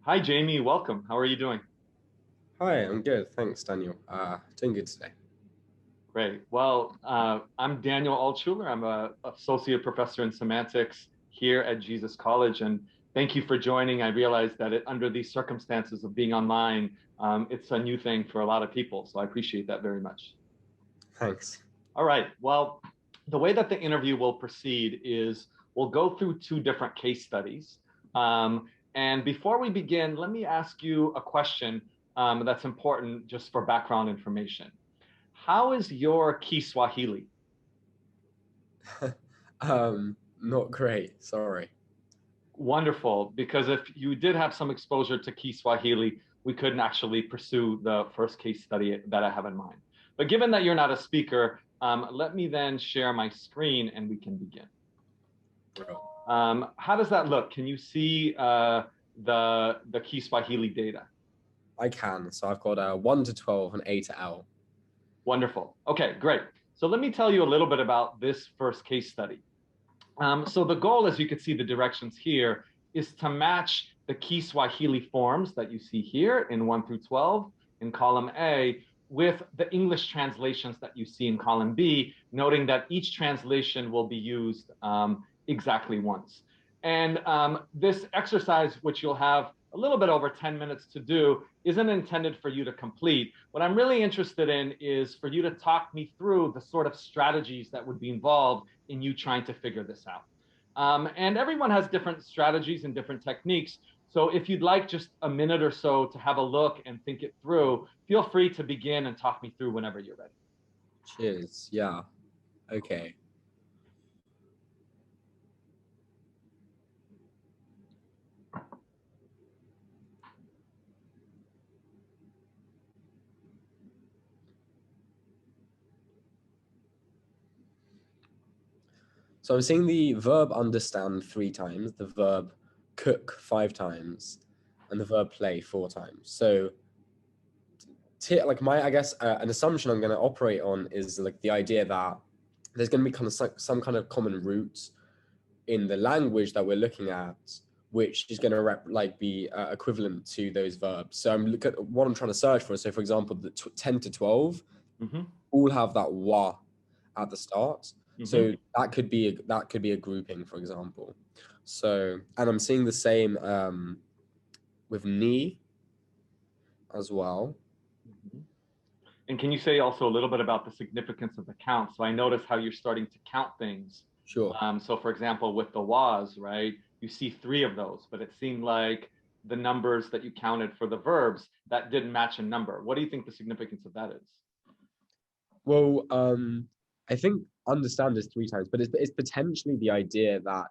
Hi, Jamie. Welcome. How are you doing? Hi, I'm good. Thanks, Daniel. Doing good today. Great. I'm Daniel Altshuler. I'm a associate professor in semantics here at Jesus College, and thank you for joining. I realize that under these circumstances of being online, it's a new thing for a lot of people, so I appreciate that very much. Thanks. All right. Well, the way that the interview will proceed is we'll go through two different case studies. And before we begin, let me ask you a question that's important just for background information. How is your Kiswahili? Not great. Sorry. Wonderful, because if you did have some exposure to Kiswahili, we couldn't actually pursue the first case study that I have in mind. But given that you're not a speaker, let me then share my screen and we can begin. Bro. How does that look? Can you see the Kiswahili data? I can. So I've got 1 to 12 and A to L. Wonderful. Okay, great. So let me tell you a little bit about this first case study. So the goal, as you can see the directions here, is to match the Kiswahili forms that you see here in 1 through 12 in column A with the English translations that you see in column B, noting that each translation will be used exactly once. And this exercise, which you'll have a little bit over 10 minutes to do, isn't intended for you to complete. What I'm really interested in is for you to talk me through the sort of strategies that would be involved in you trying to figure this out. And everyone has different strategies and different techniques. So if you'd like just a minute or so to have a look and think it through, feel free to begin and talk me through whenever you're ready. Cheers. Yeah. Okay. So I'm seeing the verb understand 3 times, the verb cook 5 times, and the verb play 4 times. So, like I guess an assumption I'm going to operate on is like the idea that there's going to be kind of some kind of common root in the language that we're looking at, which is going to be equivalent to those verbs. So I'm looking at what I'm trying to search for. So for example, the 10 to 12 Mm-hmm. all have that wa at the start. Mm-hmm. So that could be a grouping, for example. So, and I'm seeing the same with ni as well. Mm-hmm. And can you say also a little bit about the significance of the count? So I notice how you're starting to count things. Sure. So for example, with the was, right, you see three of those, but it seemed like the numbers that you counted for the verbs that didn't match a number. What do you think the significance of that is? Well, I think understand is 3 times, but it's potentially the idea that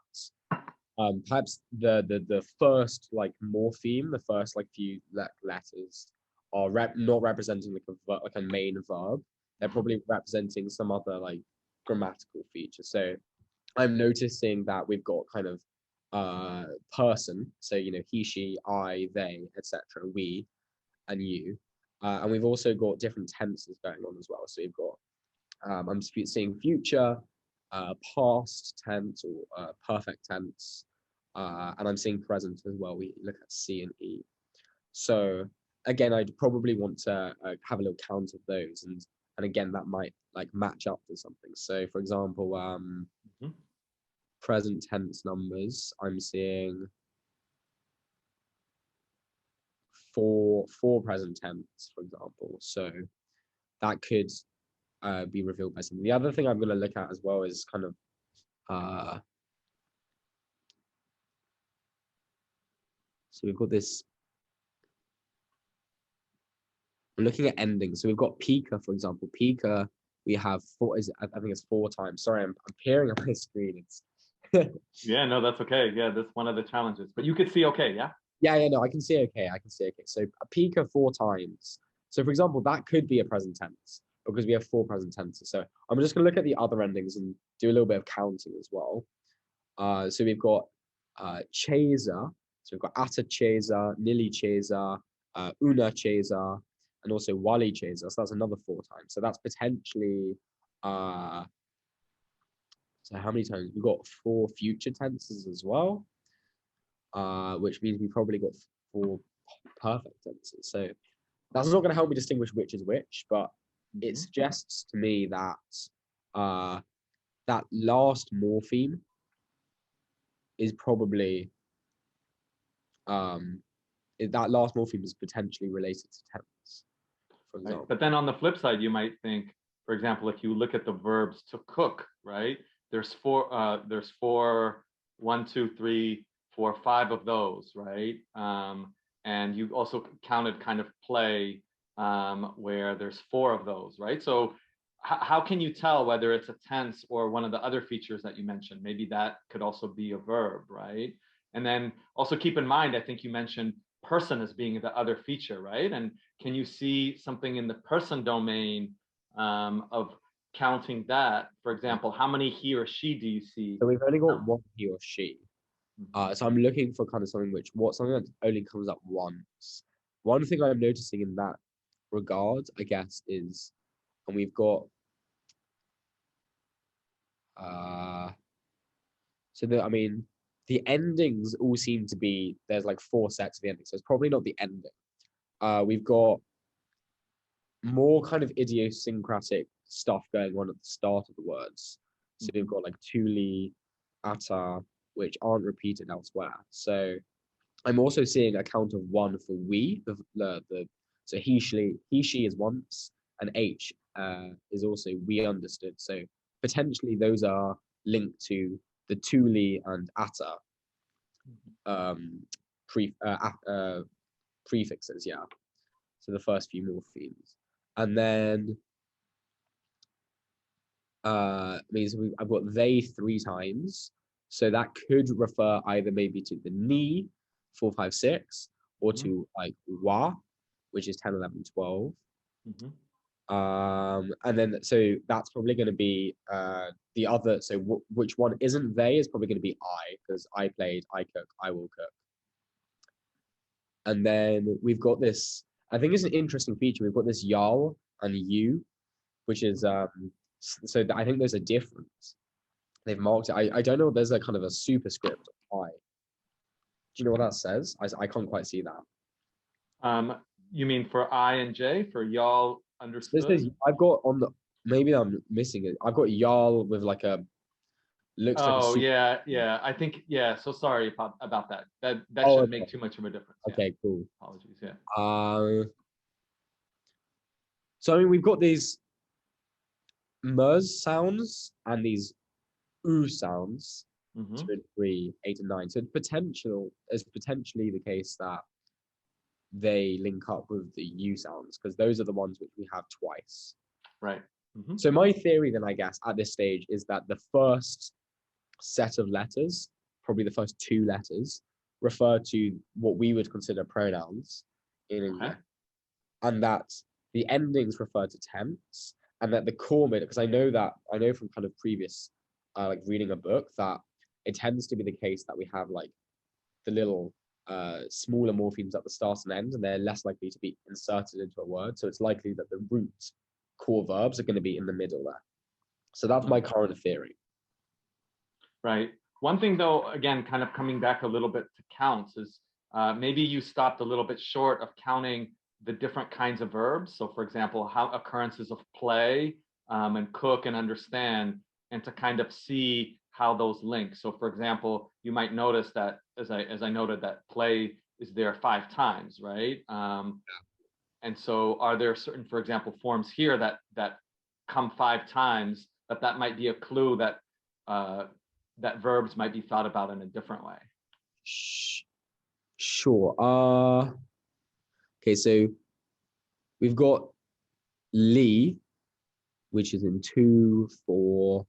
perhaps the first like morpheme, the first like few letters are not representing like a main verb. They're Mm-hmm. probably representing some other like grammatical feature. So I'm noticing that we've got kind of person, so he, she, I, they, etc. We and you, and we've also got different tenses going on as well. So you've got I'm seeing future, past tense or perfect tense, and I'm seeing present as well. We look at C and E. So again, I'd probably want to have a little count of those, and again, that might like match up to something. So for example, Mm-hmm. present tense numbers, I'm seeing four present tense, for example. So that could be revealed by something. The other thing I'm going to look at as well is kind of uh, so we've got this. We're looking at endings. So we've got Pika, for example. Pika, we have four. I think it's 4 times. Sorry, I'm peering on my screen. It's Yeah, no, that's okay. Yeah, that's one of the challenges. But you could see okay, yeah? yeah. No, I can see okay. I can see okay. So a Pika 4 times. So for example, that could be a present tense because we have 4 present tenses. So I'm just going to look at the other endings and do a little bit of counting as well. So we've got Chesa. So we've got Ata Chesa, Nili Chesa, Una Chesa, and also Wali Chesa. So that's another 4 times. So that's potentially so how many times? We've got 4 future tenses as well. which means we probably got 4 perfect tenses. So that's not going to help me distinguish which is which, but it suggests to me that that last morpheme is probably that last morpheme is potentially related to tense, for example. Right. But then on the flip side, you might think, for example, if you look at the verbs to cook, right? There's 4, 1, 2, 3, 4, 5 of those, right? And you also counted kind of play, where there's 4 of those, right? So how can you tell whether it's a tense or one of the other features that you mentioned? Maybe that could also be a verb, right? And then also keep in mind, I think you mentioned person as being the other feature, right? And can you see something in the person domain of counting that? For example, how many he or she do you see? So we've only got one he or she. So I'm looking for kind of something that only comes up once. One thing I'm noticing in that regard, I guess, is, and we've got the endings all seem to be, there's like 4 sets of the endings, so it's probably not the ending. We've got more kind of idiosyncratic stuff going on at the start of the words. So we've got like tuli, ata, which aren't repeated elsewhere. So I'm also seeing a count of 1 for we, so he, she is once, and h is also we understood. So potentially those are linked to the tuli and ata prefixes, yeah. So the first few morphemes, and then means I've got they 3 times, so that could refer either maybe to the ni 4, 5, 6, or to like wa, which is 10, 11, 12. And then so that's probably going to be the other. So which one isn't they is probably going to be I, because I played, I cook, I will cook. And then we've got this, I think it's an interesting feature. We've got this yal and you, which is so I think there's a difference. They've marked it. I don't know if there's a kind of a superscript of I. Do you know what that says? I can't quite see that. You mean for I and J, for y'all understood? This is, I've got on the, maybe I'm missing it. I've got y'all with like a, looks like a super, yeah. I think, yeah. So sorry about that. That oh, shouldn't make too much of a difference. Okay, yeah. cool. Apologies. Yeah. So I mean, we've got these mers sounds and these oo sounds, 2 and 3, 8 and 9. So it's potentially the case that they link up with the u sounds, because those are the ones which we have twice. Right. So my theory then, I guess, at this stage is that the first set of letters, probably the first 2 letters, refer to what we would consider pronouns in English, and that the endings refer to tense, and that the core because I know from kind of previous like reading a book that it tends to be the case that we have like the little smaller morphemes at the start and end, and they're less likely to be inserted into a word. So it's likely that the root core verbs are going to be in the middle there. So that's my current theory. Right. One thing though, again, kind of coming back a little bit to counts is maybe you stopped a little bit short of counting the different kinds of verbs. So for example, how occurrences of play and cook and understand, and to kind of see how those link. So for example, you might notice that as I noted that play is there 5 times, right? And so are there certain, for example, forms here that come 5 times, that might be a clue that that verbs might be thought about in a different way? Sure. Okay, so we've got li, which is in 2, 4,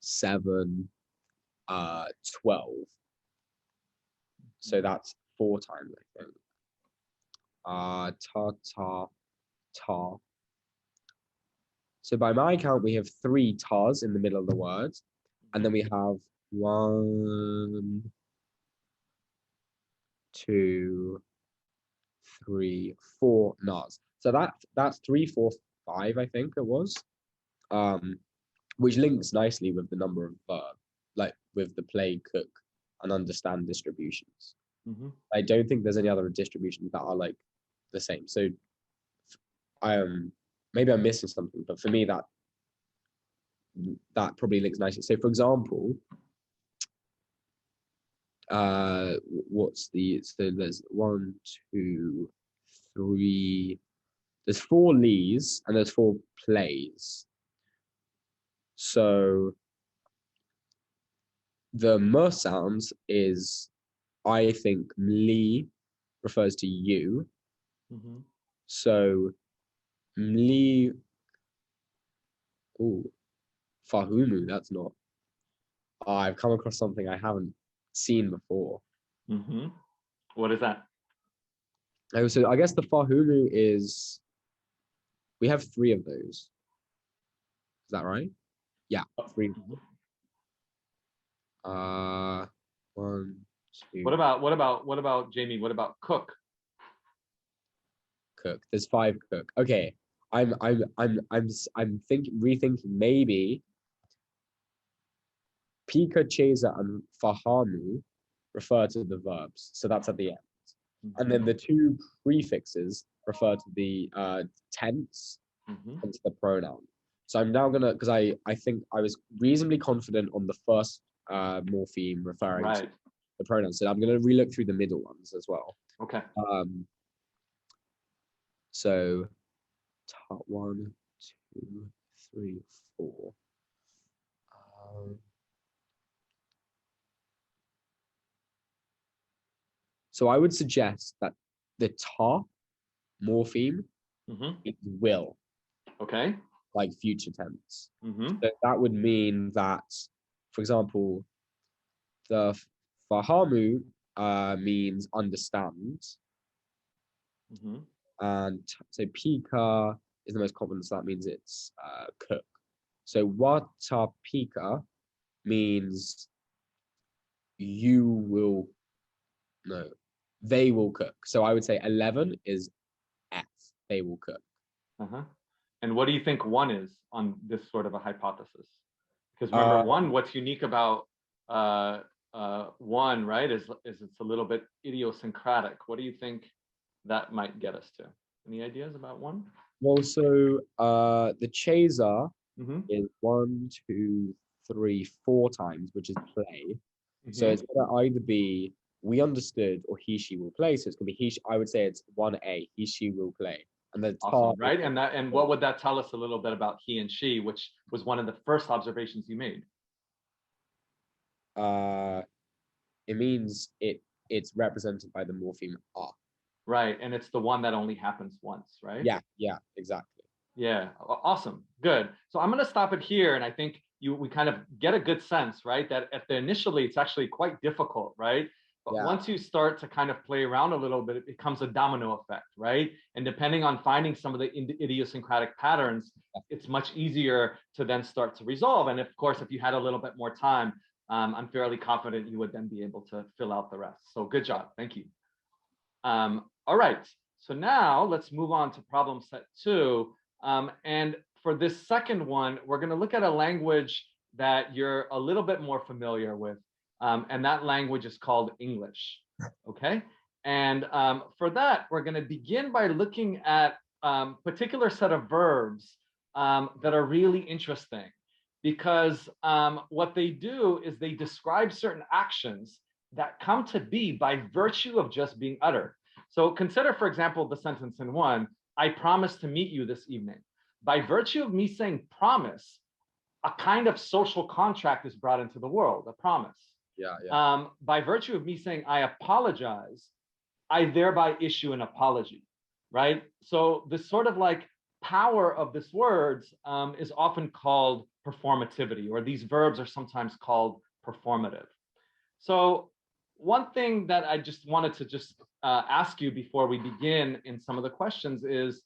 7, 12. So that's 4 times, I think. Ta, ta, ta. So by my count, we have 3 tas in the middle of the word, and then we have 1, 2, 3, 4 nas. So that's 3, 4, 5, I think it was, which links nicely with the number of like with the play, cook, and understand distributions. Mm-hmm. I don't think there's any other distributions that are like the same. So maybe I'm missing something, but for me that probably links nicely. So for example, so there's one, two, three, there's four lees and there's four plays. So the m sounds is, I think, mli refers to you. Mm-hmm. So mli, oh, fahumu, that's not. I've come across something I haven't seen before. Mm-hmm. What is that? Oh, so I guess the fahumu is, we have three of those. Is that right? Yeah, three. Mm-hmm. One, two, What about Jamie? What about cook? cook. There's five cook. Okay, I'm rethinking maybe Pika, Chesa, and Fahamu refer to the verbs, so that's at the end. Mm-hmm. And then the two prefixes refer to the tense Mm-hmm. and to the pronoun. So I'm now gonna, because I think I was reasonably confident on the first morpheme referring to Right. the pronouns, so I'm gonna relook through the middle ones as well. Okay. So top 1, 2, 3, 4. So I would suggest that the ta morpheme Mm-hmm. is will, Okay. like future tense. Mm-hmm. So that would mean that, for example, the fahamu means understand, Mm-hmm. and so pika is the most common, so that means it's cook. So wata pika means you will, no, they will cook. So I would say 11 is F, they will cook. Uh-huh. And what do you think one is on this sort of a hypothesis? Because remember, one, what's unique about one, right, is it's a little bit idiosyncratic. What do you think that might get us to? Any ideas about one? Well, so the chaser Mm-hmm. is 1, 2, 3, 4 times, which is play. So Mm-hmm. it's gonna either be we understood or he, she will play. So it's gonna be he, I would say it's 1A, he, she will play. And the Awesome, right? And what would that tell us a little bit about he and she, which was one of the first observations you made? It means it's represented by the morpheme R. Right, and it's the one that only happens once, right? Yeah, exactly. Yeah, awesome, good. So I'm going to stop it here, and I think we kind of get a good sense, right? That initially it's actually quite difficult, right? But Yeah. once you start to kind of play around a little bit, it becomes a domino effect, right? And depending on finding some of the idiosyncratic patterns, it's much easier to then start to resolve. And of course, if you had a little bit more time, I'm fairly confident you would then be able to fill out the rest. So good job, thank you. All right, so now let's move on to problem set 2. And for this second one, we're going to look at a language that you're a little bit more familiar with, and that language is called English. Okay, and for that, we're going to begin by looking at a particular set of verbs that are really interesting, because what they do is they describe certain actions that come to be by virtue of just being uttered. So consider, for example, the sentence in 1, I promise to meet you this evening. By virtue of me saying promise, a kind of social contract is brought into the world, a promise. Yeah. By virtue of me saying I apologize, I thereby issue an apology, right? So this sort of like power of this words is often called performativity, or these verbs are sometimes called performative. So one thing that I just wanted to ask you before we begin in some of the questions is,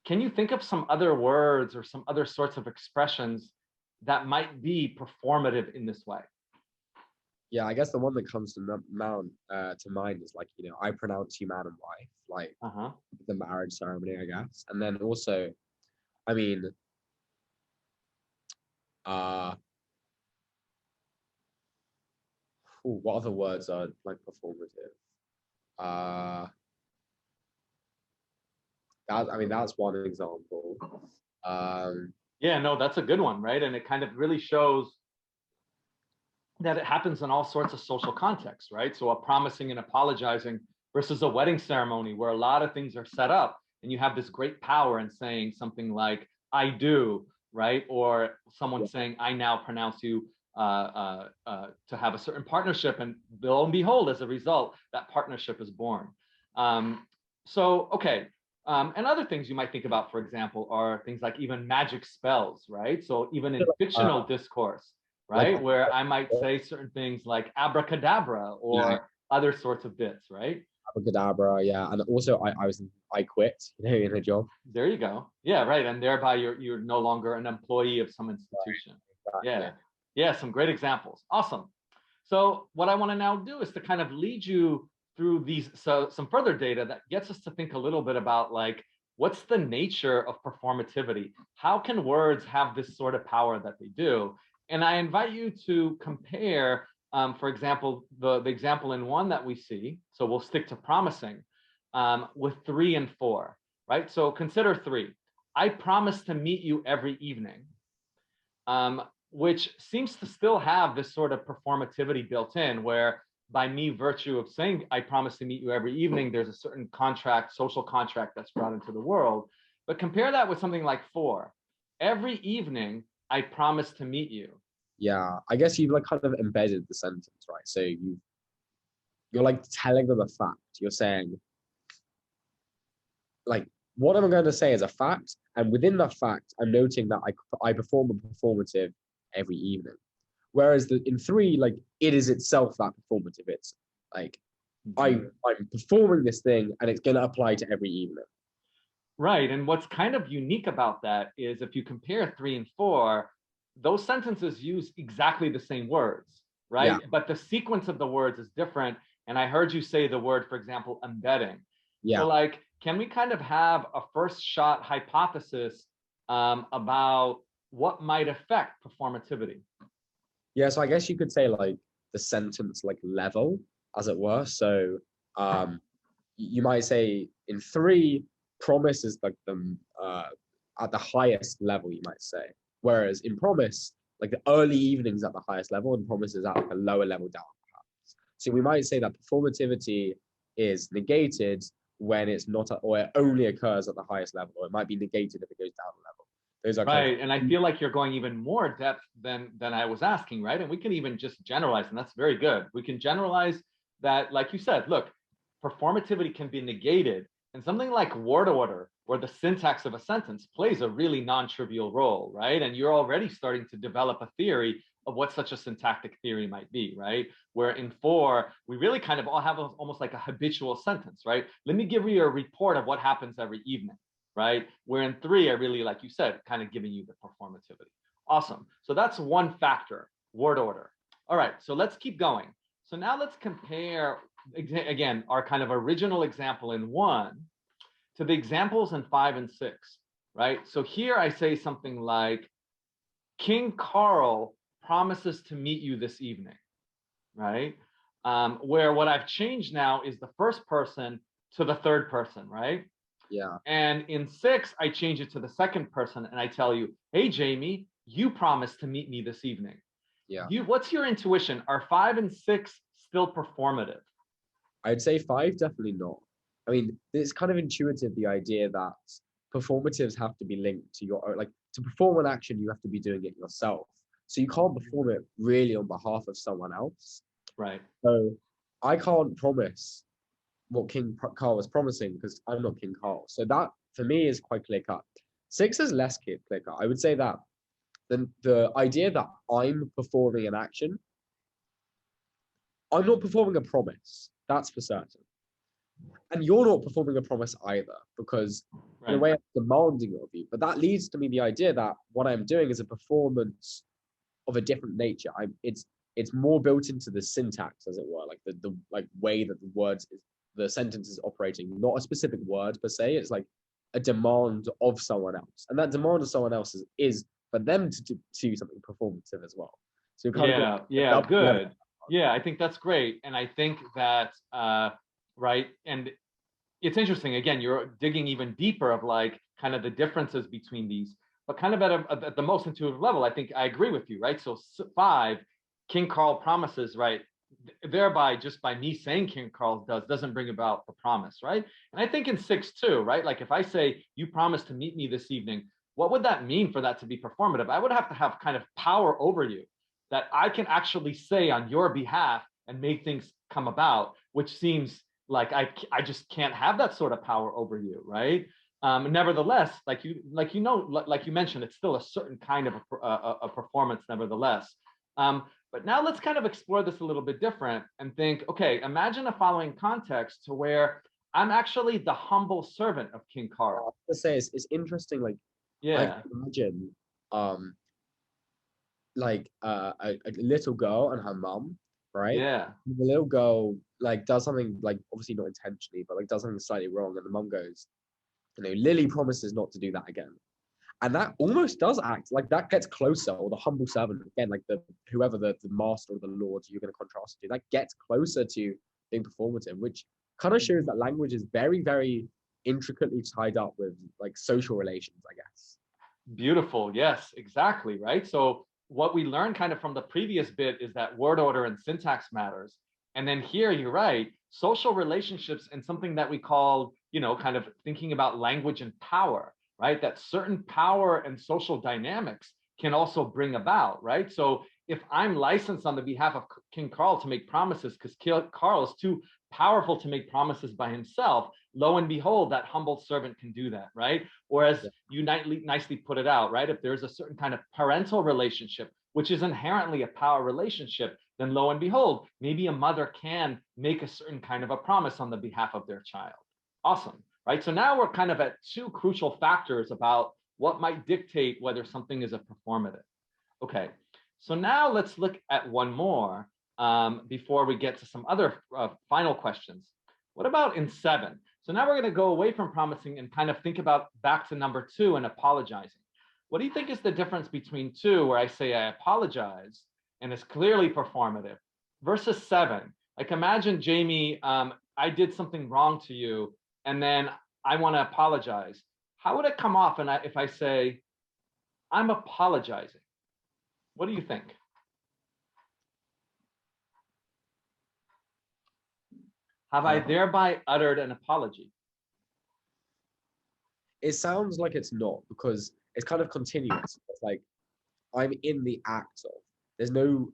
can you think of some other words or some other sorts of expressions that might be performative in this way? Yeah, I guess the one that comes to mind is like, I pronounce you man and wife, like the marriage ceremony, I guess. And then also, I mean, Ooh, what other words are like performative? That's one example. Yeah, no, that's a good one, right? And it kind of really shows that it happens in all sorts of social contexts, right? So a promising and apologizing versus a wedding ceremony where a lot of things are set up and you have this great power in saying something like, I do, right? Or someone saying, I now pronounce you to have a certain partnership, and lo and behold, as a result, that partnership is born. Okay. And other things you might think about, for example, are things like even magic spells, right? So even in fictional discourse, right? Like, where I might say certain things like abracadabra or other sorts of bits, right? abracadabra, yeah. And also I quit, in a job. There you go. Yeah, right. And thereby you're no longer an employee of some institution. Right, exactly. Yeah, some great examples. Awesome. So what I want to now do is to kind of lead you through some further data that gets us to think a little bit about like, what's the nature of performativity? How can words have this sort of power that they do? And I invite you to compare, for example, the example in 1 that we see. So we'll stick to promising with 3 and 4, right? So consider 3. I promise to meet you every evening. Which seems to still have this sort of performativity built in, where by me virtue of saying I promise to meet you every evening, there's a certain contract, social contract that's brought into the world. But compare that with something like 4. Every evening, I promise to meet you. Yeah, I guess you've like kind of embedded the sentence, right? So you're like telling them a fact. You're saying, like, what am I going to say is a fact, and within that fact, I'm noting that I perform a performative every evening. Whereas in 3, like, it is itself that performative. It's like I'm performing this thing, and it's going to apply to every evening. Right. And what's kind of unique about that is if you compare 3 and 4, those sentences use exactly the same words, right? Yeah. But the sequence of the words is different. And I heard you say the word, for example, embedding. Yeah. So like, can we kind of have a first shot hypothesis about what might affect performativity? Yeah, so I guess you could say like the sentence like level, as it were. So you might say in 3, promise is like the at the highest level, you might say. Whereas in promise, like the early evenings at the highest level, and promise is at like a lower level down, perhaps. So we might say that performativity is negated when it's not, or it only occurs at the highest level, or it might be negated if it goes down a level. Those are right. And I feel like you're going even more depth than I was asking, right? And we can even just generalize, and that's very good. We can generalize that, like you said, look, performativity can be negated, and something like word order, where the syntax of a sentence plays a really non-trivial role, right? And you're already starting to develop a theory of what such a syntactic theory might be, right? Where in 4, we really kind of all have almost like a habitual sentence, right? Let me give you a report of what happens every evening, right? Where in 3, I really, like you said, kind of giving you the performativity. Awesome. So that's one factor, word order. All right, so let's keep going. So now let's compare, again, our kind of original example in 1 to the examples in 5 and 6, right? So here I say something like, King Carl promises to meet you this evening, right? Where what I've changed now is the first person to the third person, right? Yeah. And in 6, I change it to the second person and I tell you, hey, Jamie, you promised to meet me this evening. Yeah. What's your intuition? Are 5 and 6 still performative? I'd say 5, definitely not. I mean, it's kind of intuitive, the idea that performatives have to be linked to your own, like to perform an action, you have to be doing it yourself. So you can't perform it really on behalf of someone else. Right. So I can't promise what King Carl was promising because I'm not King Carl. So that for me is quite clear cut. 6 is less clear cut. I would say that the idea that I'm performing an action, I'm not performing a promise. That's for certain. And you're not performing a promise either, because in a way I'm demanding of you. But that leads to me the idea that what I'm doing is a performance of a different nature. It's more built into the syntax, as it were, like the like way that the sentence is operating, not a specific word per se. It's like a demand of someone else, and that demand of someone else is for them to do something performative as well. So yeah, good. Yeah, I think that's great. And I think that, right. And it's interesting. Again, you're digging even deeper of like kind of the differences between these, but kind of at the most intuitive level, I think I agree with you, right? So 5, King Carl promises, right? Thereby, just by me saying King Carl doesn't bring about the promise, right? And I think in 6 too, right? Like if I say you promise to meet me this evening, what would that mean for that to be performative? I would have to have kind of power over you that I can actually say on your behalf and make things come about, which seems like I just can't have that sort of power over you, right? Nevertheless, like you mentioned, it's still a certain kind of a performance, nevertheless. But now let's kind of explore this a little bit different and think, okay, imagine a following context to where I'm actually the humble servant of King I Carl. have to say it's interesting. Like I Yeah, can imagine, a little girl and her mum, right? yeah, The little girl like does something like obviously not intentionally, but like does something slightly wrong, and the mum goes, Lily promises not to do that again. And that almost does act like that gets closer, or the humble servant again, like the whoever the master or the lord you're going to contrast it to, that gets closer to being performative, which kind of shows that language is very, very intricately tied up with like social relations, I guess. beautiful. Yes, exactly, right? So what we learned kind of from the previous bit is that word order and syntax matters. And then here, you're right, social relationships and something that we call, kind of thinking about language and power, right? That certain power and social dynamics can also bring about, right? So if I'm licensed on the behalf of King Carl to make promises, because Carl is too powerful to make promises by himself, lo and behold, that humble servant can do that, right? Whereas Yeah. you nicely put it out, right? If there's a certain kind of parental relationship, which is inherently a power relationship, then lo and behold, maybe a mother can make a certain kind of a promise on the behalf of their child. Awesome, right? So now we're kind of at 2 crucial factors about what might dictate whether something is a performative. Okay, so now let's look at one more before we get to some other final questions. What about in 7? So now we're going to go away from promising and kind of think about back to number 2 and apologizing. What do you think is the difference between 2, where I say I apologize and it's clearly performative, versus 7? Like imagine, Jamie, I did something wrong to you, and then I want to apologize. How would it come off if I say, I'm apologizing? What do you think? Have I Uh, thereby uttered an apology? it sounds like it's not, because it's kind of continuous. It's like I'm in the act of. There's no.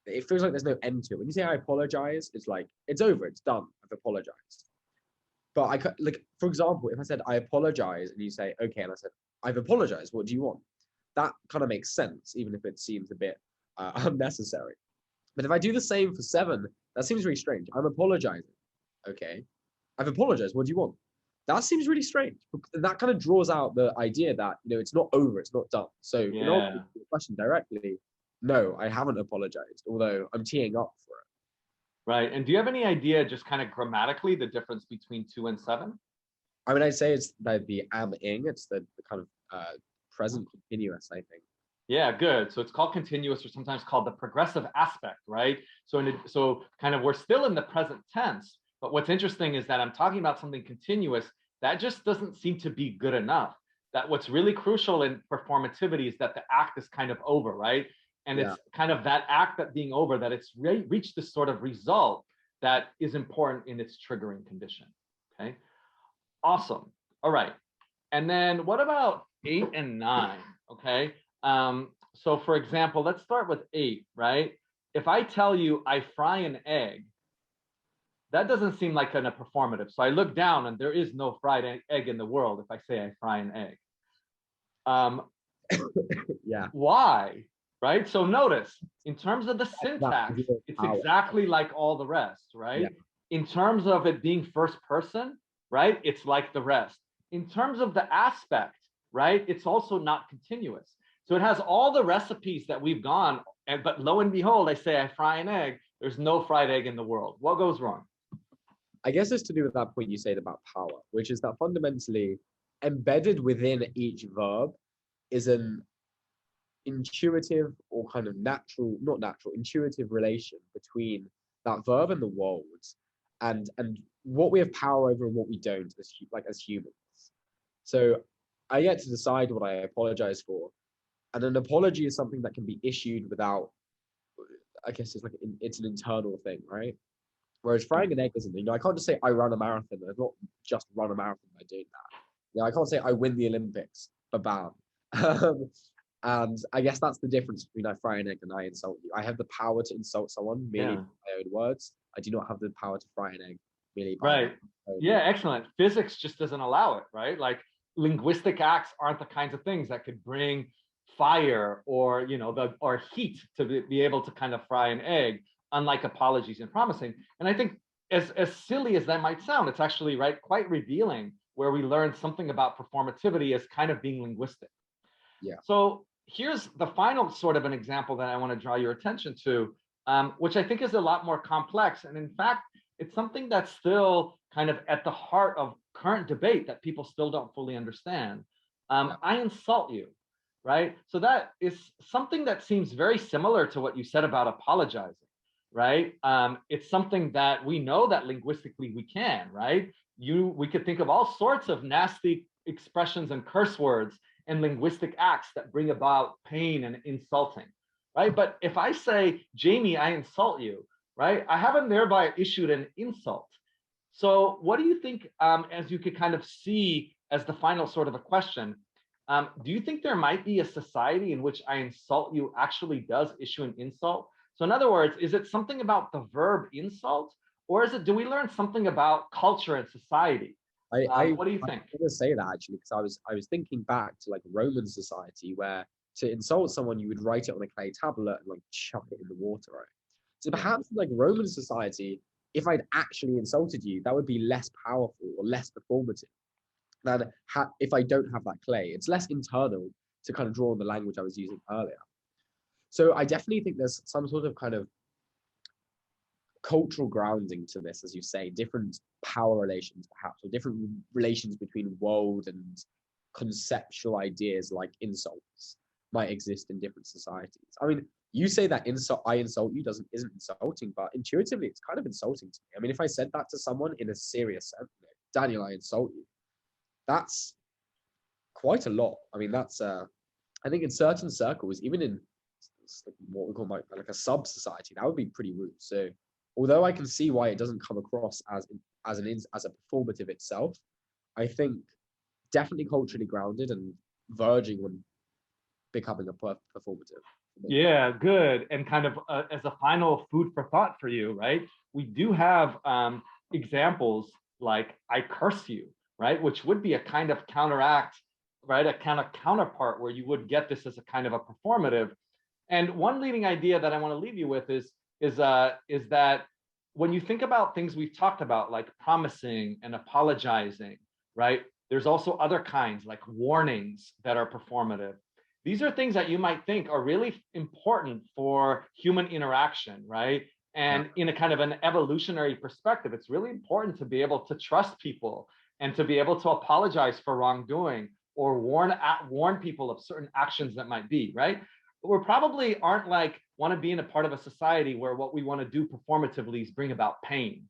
It feels like there's no end to it. When you say I apologize, it's like it's over. It's done. I've apologized. But like, for example, if I said I apologize and you say okay, and I said I've apologized, what do you want? That kind of makes sense, even if it seems a bit unnecessary. But if I do the same for 7, that seems really strange. I'm apologizing. Okay, I've apologized. What do you want? That seems really strange. That kind of draws out the idea that it's not over, it's not done. So in answer Yeah. to the question directly, no, I haven't apologized, although I'm teeing up for it. Right. And do you have any idea, just kind of grammatically, the difference between 2 and 7? I mean, I'd say it's the am ing. It's the kind of present continuous, I think. Yeah, good. So it's called continuous, or sometimes called the progressive aspect, right? So kind of we're still in the present tense, but what's interesting is that I'm talking about something continuous that just doesn't seem to be good enough. That what's really crucial in performativity is that the act is kind of over, right? And Yeah. it's kind of that act that being over, that it's reached this sort of result that is important in its triggering condition. Okay, awesome. All right. And then what about 8 and 9? Okay. So for example, let's start with 8, right? If I tell you I fry an egg, that doesn't seem like a performative. So I look down and there is no fried egg in the world if I say I fry an egg. Um, Yeah. why? Right? So notice, in terms of the That syntax, zero it's power. exactly like all the rest, Yeah. right? In terms of it being first person, right? It's like the rest. In terms of the aspect, right? It's also not continuous. So it has all the recipes that we've gone, but lo and behold, I say I fry an egg. There's no fried egg in the world. What goes wrong? I guess it's to do with that point you said about power, which is that fundamentally embedded within each verb is an intuitive or kind of natural, not natural, intuitive relation between that verb and the words, and what we have power over and what we don't as humans. So I get to decide what I apologize for, and an apology is something that can be issued without, I guess it's an internal thing, right? Whereas frying an egg isn't. I can't just say I run a marathon. I've not just run a marathon by doing that. I can't say I win the Olympics, but bam. And I guess that's the difference between I fry an egg and I insult you. I have the power to insult someone merely by my own words. I do not have the power to fry an egg merely by right. Yeah, excellent. Physics just doesn't allow it, right? Like linguistic acts aren't the kinds of things that could bring fire or or heat to be able to kind of fry an egg, unlike apologies and promising. And I think as silly as that might sound, it's actually quite revealing, where we learn something about performativity as kind of being linguistic. Yeah. So here's the final sort of an example that I want to draw your attention to, which I think is a lot more complex. And in fact, it's something that's still kind of at the heart of current debate that people still don't fully understand. I insult you, right? So that is something that seems very similar to what you said about apologizing, right? It's something that we know that linguistically we can, right? We could think of all sorts of nasty expressions and curse words and linguistic acts that bring about pain and insulting, right? But if I say, Jamie, I insult you, right? I haven't thereby issued an insult. So what do you think, as you could kind of see as the final sort of a question, do you think there might be a society in which I insult you actually does issue an insult? So in other words, is it something about the verb insult, or do we learn something about culture and society? What do you think? I was going to say that actually, because I was thinking back to like Roman society, where to insult someone you would write it on a clay tablet and like chuck it in the water, right? So perhaps in like Roman society, if I'd actually insulted you, that would be less powerful or less performative than if I don't have that clay. It's less internal to kind of draw on the language I was using earlier. So I definitely think there's some sort of kind of cultural grounding to this, as you say, different power relations perhaps, or different relations between world and conceptual ideas like insults might exist in different societies. I mean, you say that I insult you isn't insulting, but intuitively it's kind of insulting to me. I mean, if I said that to someone in a serious sense, Daniel, I insult you, that's quite a lot. I mean, that's I think in certain circles, even in what we call like a sub society, that would be pretty rude. So although I can see why it doesn't come across as a performative itself, I think definitely culturally grounded and verging on becoming a performative. Yeah, good. And kind of as a final food for thought for you, right? We do have examples like I curse you, right? Which would be a kind of counteract, right? A kind of counterpart where you would get this as a kind of a performative. And one leading idea that I want to leave you with is that when you think about things we've talked about, like promising and apologizing, right? There's also other kinds like warnings that are performative. These are things that you might think are really important for human interaction, right? And in a kind of an evolutionary perspective, it's really important to be able to trust people and to be able to apologize for wrongdoing or warn people of certain actions that might be, right? But we probably aren't want to be in a part of a society where what we want to do performatively is bring about pain,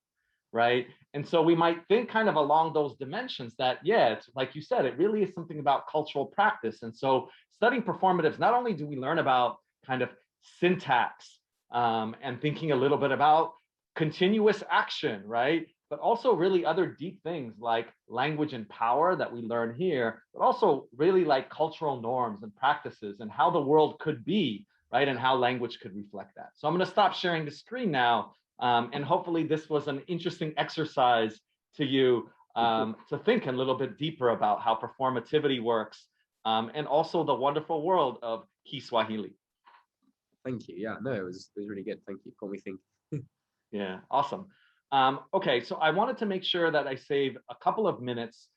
right? And so we might think kind of along those dimensions that, yeah, it's like you said, it really is something about cultural practice. And so studying performatives, not only do we learn about kind of syntax and thinking a little bit about continuous action, right? But also really other deep things like language and power that we learn here, but also really like cultural norms and practices and how the world could be, right? And how language could reflect that. So I'm going to stop sharing the screen now. And hopefully this was an interesting exercise to you to think a little bit deeper about how performativity works and also the wonderful world of Kiswahili. Thank you. Yeah, no, it was really good. Thank you. Got me thinking. Yeah, awesome. Okay, so I wanted to make sure that I save a couple of minutes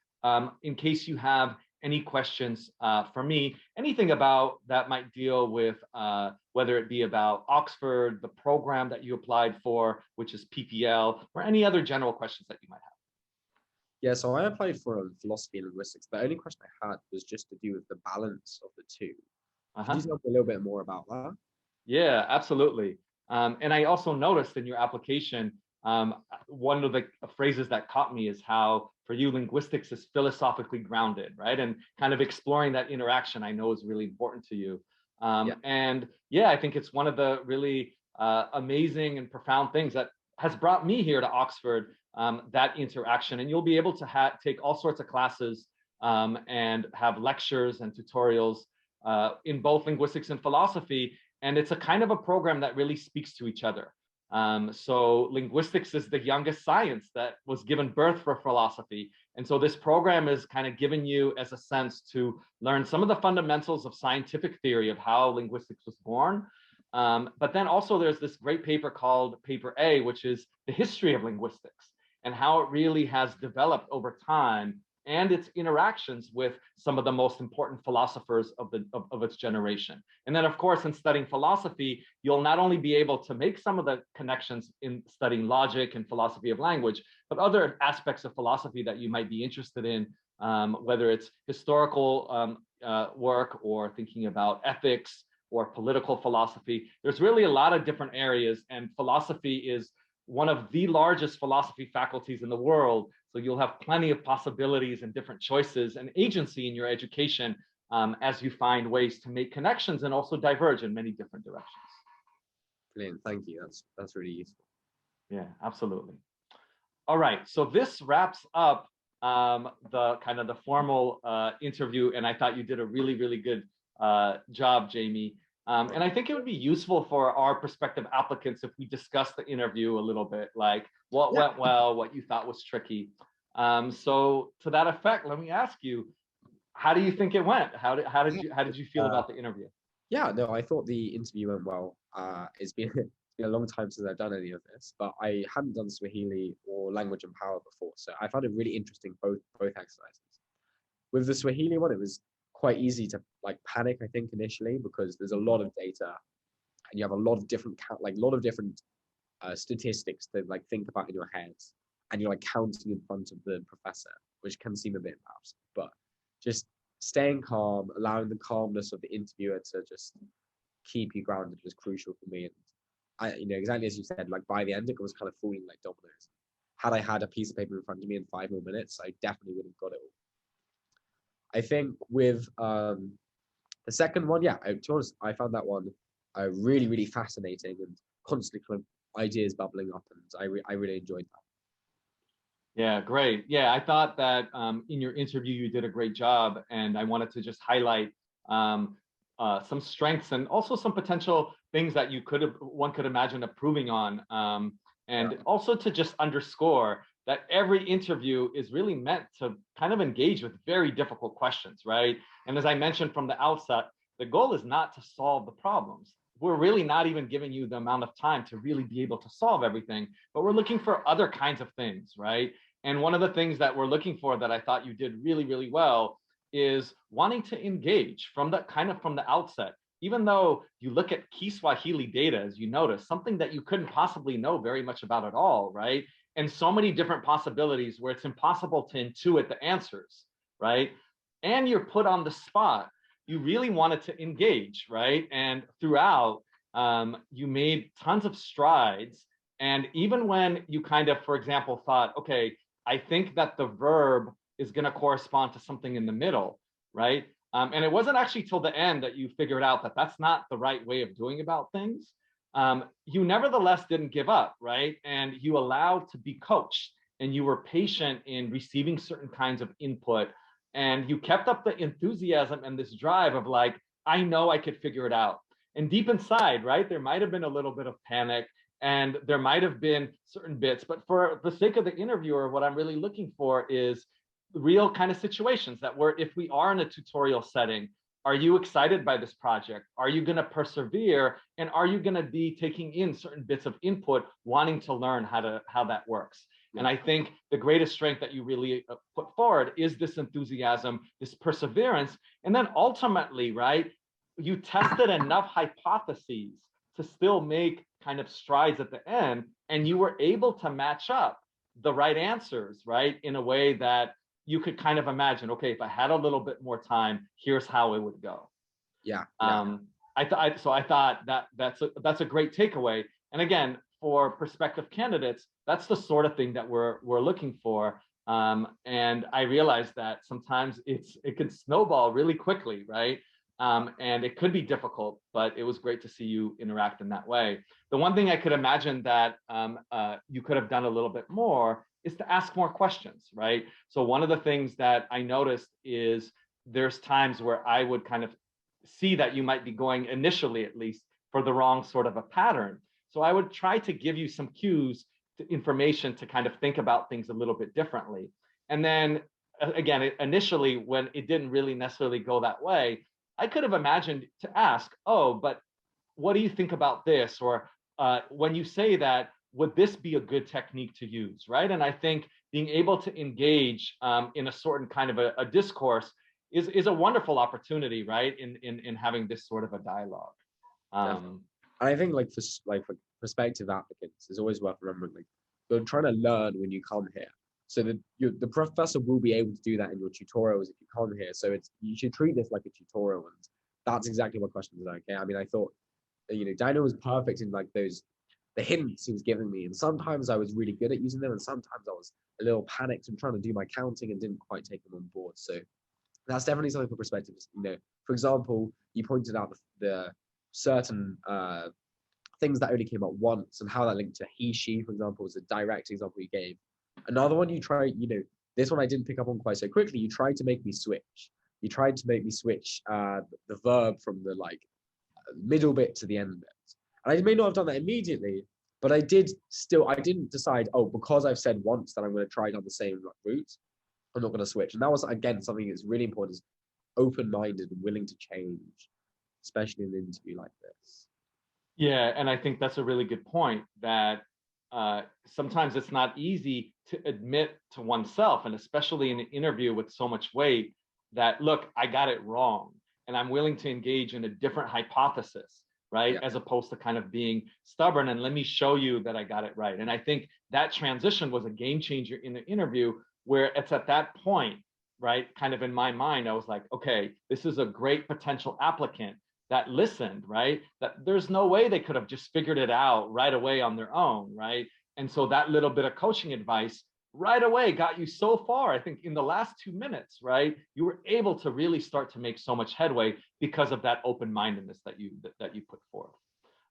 in case you have any questions for me, anything about that might deal with whether it be about Oxford, the program that you applied for, which is PPL, or any other general questions that you might have. Yeah, so I applied for philosophy and linguistics. The only question I had was just to do with the balance of the two. Could Uh-huh. you tell me a little bit more about that? Yeah, absolutely. And I also noticed in your application, one of the phrases that caught me is how for you linguistics is philosophically grounded, right? And kind of exploring that interaction I know is really important to you. Yeah. And yeah, I think it's one of the really amazing and profound things that has brought me here to Oxford, that interaction. And you'll be able to take all sorts of classes and have lectures and tutorials in both linguistics and philosophy. And it's a kind of a program that really speaks to each other. So linguistics is the youngest science that was given birth for philosophy. And so this program is kind of giving you as a sense to learn some of the fundamentals of scientific theory of how linguistics was born. But then also there's this great paper called Paper A, which is the history of linguistics and how it really has developed over time and its interactions with some of the most important philosophers of its generation. And then, of course, in studying philosophy, you'll not only be able to make some of the connections in studying logic and philosophy of language, but other aspects of philosophy that you might be interested in, whether it's historical work or thinking about ethics or political philosophy. There's really a lot of different areas, and philosophy is one of the largest philosophy faculties in the world. So you'll have plenty of possibilities and different choices and agency in your education as you find ways to make connections and also diverge in many different directions. Brilliant. Thank you. That's really useful. Yeah, absolutely. All right. So this wraps up the kind of the formal interview, and I thought you did a really, really good job, Jamie. And I think it would be useful for our prospective applicants if we discuss the interview a little bit, like what went well, what you thought was tricky. So to that effect, let me ask you, how do you think it went? How did you feel about the interview? Yeah, no, I thought the interview went well. It's been, it's been a long time since I've done any of this, but I hadn't done Swahili or language and power before, so I found it really interesting both exercises. With the Swahili one, it was quite easy to like panic, I think, initially because there's a lot of data and you have a lot of different statistics to like think about in your head, and you're like counting in front of the professor, which can seem a bit embarrassing, but just staying calm, allowing the calmness of the interviewer to just keep you grounded was crucial for me. And I, exactly as you said, like by the end, it was kind of falling like dominoes. Had I had a piece of paper in front of me in 5 more minutes, I definitely would have got it all. I think with the second one, yeah, to be honest, I found that one really, really fascinating and constantly kind of ideas bubbling up, and I really enjoyed that. Yeah, great. Yeah, I thought that in your interview you did a great job, and I wanted to just highlight some strengths and also some potential things that one could imagine improving on, and also to just underscore that every interview is really meant to kind of engage with very difficult questions, right? And as I mentioned from the outset, the goal is not to solve the problems. We're really not even giving you the amount of time to really be able to solve everything, but we're looking for other kinds of things, right? And one of the things that we're looking for that I thought you did really, really well is wanting to engage from the outset. Even though you look at key Swahili data, as you notice, something that you couldn't possibly know very much about at all, right? And so many different possibilities where it's impossible to intuit the answers, right? And you're put on the spot. You really wanted to engage, right? And throughout, you made tons of strides. And even when you kind of, for example, thought, okay, I think that the verb is going to correspond to something in the middle, right? And it wasn't actually till the end that you figured out that that's not the right way of doing about things. You nevertheless didn't give up, right? And you allowed to be coached, and you were patient in receiving certain kinds of input, and you kept up the enthusiasm and this drive of like, I know I could figure it out. And deep inside, right, there might have been a little bit of panic, and there might have been certain bits, but for the sake of the interviewer, what I'm really looking for is real kind of situations that where if we are in a tutorial setting, are you excited by this project? Are you going to persevere? And are you going to be taking in certain bits of input, wanting to learn how that works? And I think the greatest strength that you really put forward is this enthusiasm, this perseverance. And then ultimately, right, you tested enough hypotheses to still make kind of strides at the end, and you were able to match up the right answers, right, in a way that you could kind of imagine, okay, if I had a little bit more time, here's how it would go. Yeah. I thought that that's a great takeaway. And again, for prospective candidates, that's the sort of thing that we're looking for. And I realized that sometimes it can snowball really quickly, right? And it could be difficult, but it was great to see you interact in that way. The one thing I could imagine that you could have done a little bit more is to ask more questions, right? So one of the things that I noticed is there's times where I would kind of see that you might be going, initially at least, for the wrong sort of a pattern. So I would try to give you some cues, information to kind of think about things a little bit differently. And then again, initially, when it didn't really necessarily go that way, I could have imagined to ask, oh, but what do you think about this? Or when you say that, would this be a good technique to use, right? And I think being able to engage in a certain kind of a discourse is a wonderful opportunity, right? In having this sort of a dialogue. I think for prospective applicants, it's always worth remembering, like, you're trying to learn when you come here. So the professor will be able to do that in your tutorials if you come here. So you should treat this like a tutorial, and that's exactly what questions are. Okay, I mean, I thought, Dino was perfect in like the hints he was giving me, and sometimes I was really good at using them, and sometimes I was a little panicked and trying to do my counting and didn't quite take them on board. So that's definitely something for perspectives. For example, you pointed out the certain things that only came up once and how that linked to he, she, for example, was a direct example you gave. Another one you tried, this one I didn't pick up on quite so quickly. You tried to make me switch. You tried to make me switch the verb from the middle bit to the end bit. And I may not have done that immediately, but I didn't decide, oh, because I've said once that I'm going to try down the same route, I'm not going to switch. And that was, again, something that's really important, is open-minded and willing to change, especially in an interview like this. Yeah, and I think that's a really good point, that sometimes it's not easy to admit to oneself, and especially in an interview with so much weight, that, look, I got it wrong, and I'm willing to engage in a different hypothesis, right? Yeah. As opposed to kind of being stubborn and let me show you that I got it right. And I think that transition was a game changer in the interview, where it's at that point, right, kind of in my mind, I was like, okay, this is a great potential applicant that listened, right? That there's no way they could have just figured it out right away on their own, right? And so that little bit of coaching advice right away got you so far. I think in the last 2 minutes, right, you were able to really start to make so much headway because of that open-mindedness that you put forth.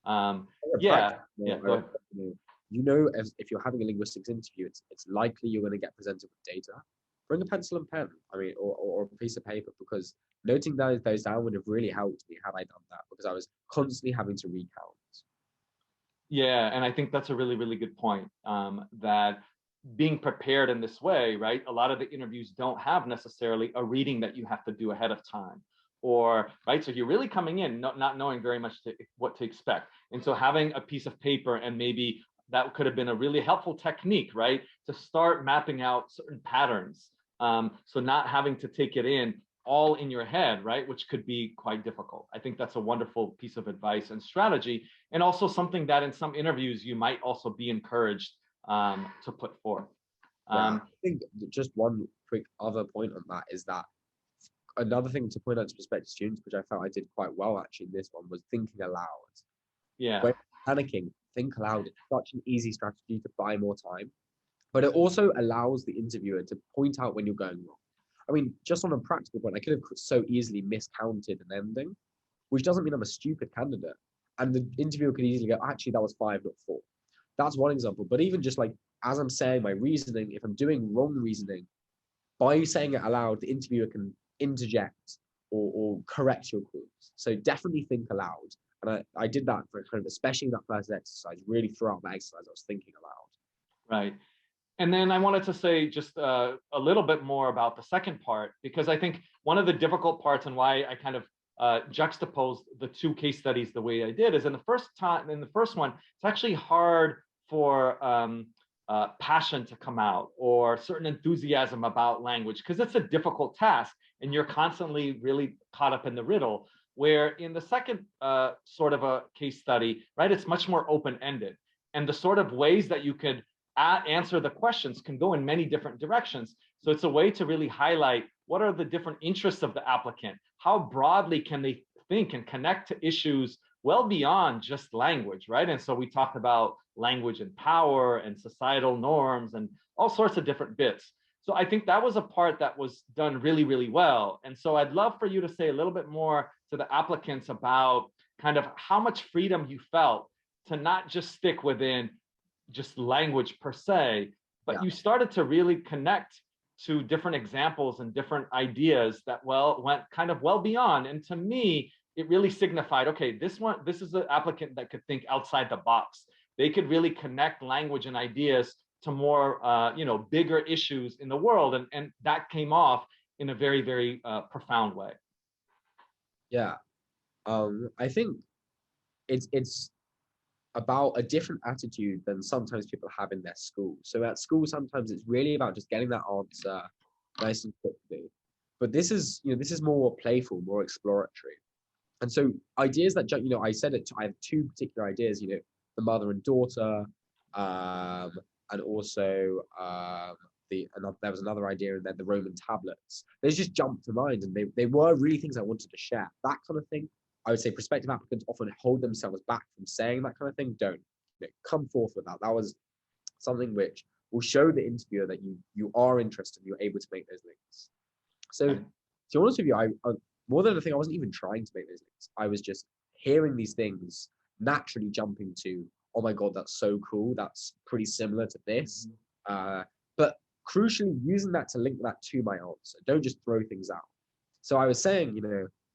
Go ahead. If you're having a linguistics interview, it's likely you're going to get presented with data. Bring a pencil and pen, or a piece of paper, because noting those down would have really helped me had I done that, because I was constantly having to recount. Yeah, and I think that's a really, really good point, that being prepared in this way, right? A lot of the interviews don't have necessarily a reading that you have to do ahead of time, or, right? So you're really coming in not knowing very much what to expect. And so having a piece of paper, and maybe that could have been a really helpful technique, right? To start mapping out certain patterns. So not having to take it in all in your head, right? Which could be quite difficult. I think that's a wonderful piece of advice and strategy, and also something that in some interviews you might also be encouraged to put forth. I think just one quick other point on that is that another thing to point out to prospective students, which I felt I did quite well actually in this one, was thinking aloud. Yeah. When panicking, think aloud. It's such an easy strategy to buy more time, but it also allows the interviewer to point out when you're going wrong. I mean, just on a practical point, I could have so easily miscounted an ending, which doesn't mean I'm a stupid candidate. And the interviewer could easily go, actually, that was 5, not 4. That's one example. But even just like, as I'm saying my reasoning, if I'm doing wrong reasoning, by saying it aloud, the interviewer can interject or correct your calls. So definitely think aloud. And I did that for kind of, especially that first exercise, really throughout that exercise, I was thinking aloud. Right. And then I wanted to say just a little bit more about the second part, because I think one of the difficult parts, and why I kind of juxtaposed the 2 case studies the way I did, is in the first one, it's actually hard for passion to come out, or certain enthusiasm about language, because it's a difficult task and you're constantly really caught up in the riddle. Where in the second sort of a case study, right, it's much more open-ended, and the sort of ways that you could answer the questions can go in many different directions. So it's a way to really highlight what are the different interests of the applicant, how broadly can they think and connect to issues well beyond just language, right? And so we talked about language and power and societal norms and all sorts of different bits. So I think that was a part that was done really, really well. And so I'd love for you to say a little bit more to the applicants about kind of how much freedom you felt to not just stick within just language per se, but you started to really connect to different examples and different ideas that went kind of well beyond. And to me, it really signified, okay, this is an applicant that could think outside the box. They could really connect language and ideas to more, bigger issues in the world. And that came off in a very, very profound way. Yeah. I think it's about a different attitude than sometimes people have in their school. So at school, sometimes it's really about just getting that answer nice and quickly. But this is more playful, more exploratory. And so ideas that, I said it, I have two particular ideas, the mother and daughter, and also there was another idea, and then the Roman tablets. They just jumped to mind, and they were really things I wanted to share. That kind of thing. I would say prospective applicants often hold themselves back from saying that kind of thing. Don't come forth with that. That was something which will show the interviewer that you are interested and you're able to make those links. So to be honest with you, I more than anything, I wasn't even trying to make those links. I was just hearing these things, naturally jumping to, oh my God, that's so cool. That's pretty similar to this. But crucially, using that to link that to my answer. Don't just throw things out. So I was saying,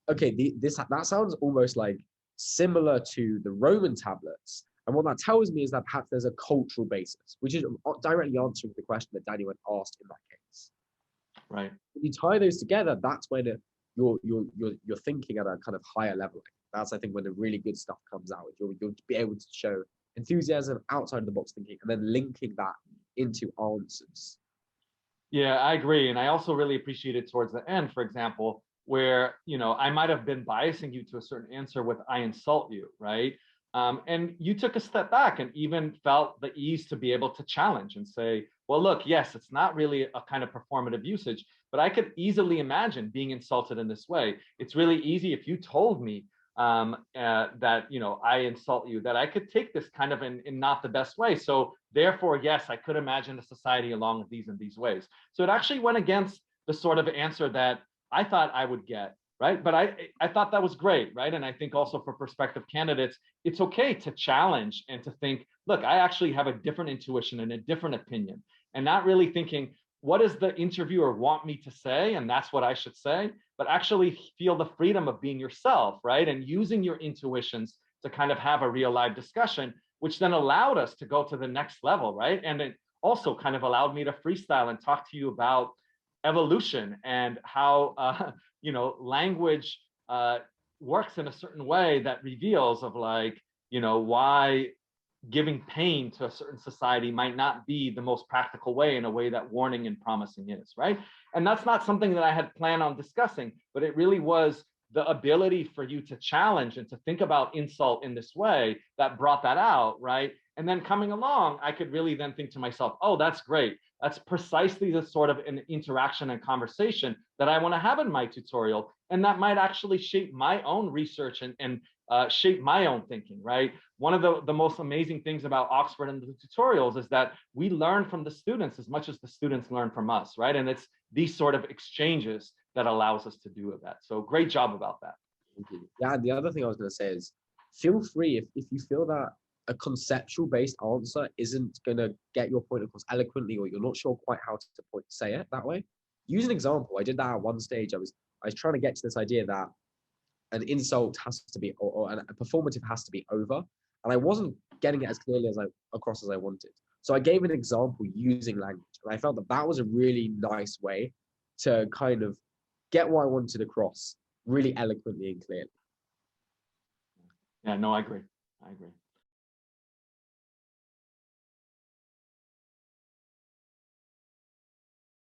okay, that sounds almost like similar to the Roman tablets. And what that tells me is that perhaps there's a cultural basis, which is directly answering the question that Daniel had asked in that case. Right. If you tie those together, that's when you're thinking at a kind of higher level. That's, I think, when the really good stuff comes out. You'll be able to show enthusiasm, outside of the box thinking, and then linking that into answers. Yeah, I agree. And I also really appreciated towards the end, for example, where, I might have been biasing you to a certain answer with "I insult you," right? And you took a step back and even felt the ease to be able to challenge and say, well, look, yes, it's not really a kind of performative usage, but I could easily imagine being insulted in this way. It's really easy if you told me that, I insult you, that I could take this kind of in not the best way. So therefore, yes, I could imagine a society along these and these ways. So it actually went against the sort of answer that I thought I would get, right? But I thought that was great, right? And I think also for prospective candidates, it's okay to challenge and to think, look, I actually have a different intuition and a different opinion, and not really thinking, what does the interviewer want me to say? And that's what I should say, but actually feel the freedom of being yourself, right? And using your intuitions to kind of have a real live discussion, which then allowed us to go to the next level, right? And it also kind of allowed me to freestyle and talk to you about evolution and how, language works in a certain way that reveals of why giving pain to a certain society might not be the most practical way, in a way that warning and promising is, right? And that's not something that I had planned on discussing, but it really was the ability for you to challenge and to think about insult in this way that brought that out, right? And then coming along, I could really then think to myself, oh, that's great. That's precisely the sort of an interaction and conversation that I want to have in my tutorial. And that might actually shape my own research and shape my own thinking, right? One of the most amazing things about Oxford and the tutorials is that we learn from the students as much as the students learn from us, right? And it's these sort of exchanges that allows us to do that. So great job about that. Thank you. Yeah, and the other thing I was going to say is, feel free if you feel that a conceptual based answer isn't going to get your point across eloquently, or you're not sure quite how to say it that way, use an example. I did that at one stage. I was trying to get to this idea that an insult has to be, or a performative has to be over, and I wasn't getting it as clearly across as I wanted. So I gave an example using language, and I felt that was a really nice way to kind of get what I wanted across really eloquently and clearly. Yeah, no, I agree.